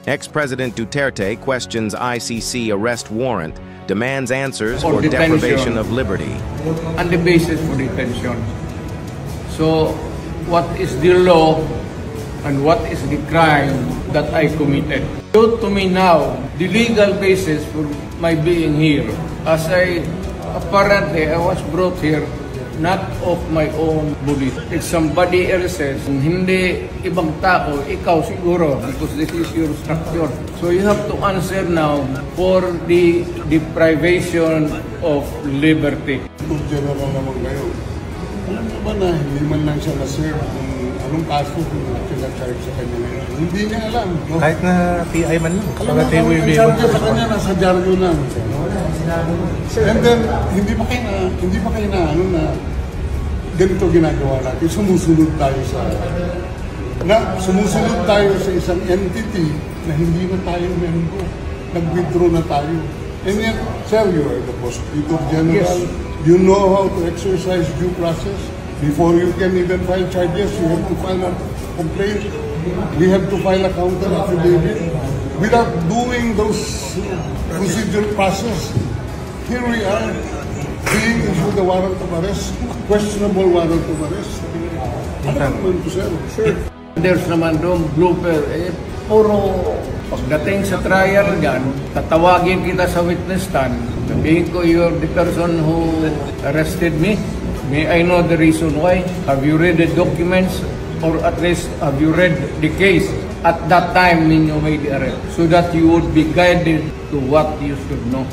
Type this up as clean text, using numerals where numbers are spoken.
Ex-President Duterte questions ICC arrest warrant, demands answers for for deprivation of liberty. And the basis for detention. So, what is the law and what is the crime that I committed? Show to me now the legal basis for my being here. As apparently I was brought here not of my own belief. It's somebody else's. Hindi ibang tao, ikaw siguro, because this is your structure. So you have to answer now for the deprivation of liberty. General naman ngayon. Alam naman na hindi man lang siya na-serve kung anong kaso kung sila-charge sa kanya ngayon. Hindi niya alam. No? Kahit na PI man lang. Alam na ang charge sa kanya nasa dyaryo lang. And then, hindi pa kayo na ganito ginagawa natin. Sumusunod tayo sa isang entity na hindi na tayo member. Nag-withdraw na tayo. And yet, sir, you are the Prosecutor General. Yes. You know how to exercise due process. Before you can even file charges, you have to file a complaint. We have to file a counter affidavit. Without doing those procedural process, here we are being issued a warrant of arrest, questionable warrant of arrest. Ano naman ito, sir? Sure. There's naman doon blooper. Puro pagdating sa trial dyan, tatawagin kita sa witness stand. Sabihin ko, you're the person who arrested me. May I know the reason why? Have you read the documents? Or at least, have you read the case at that time when you made the arrest? So that you would be guided to what you should know.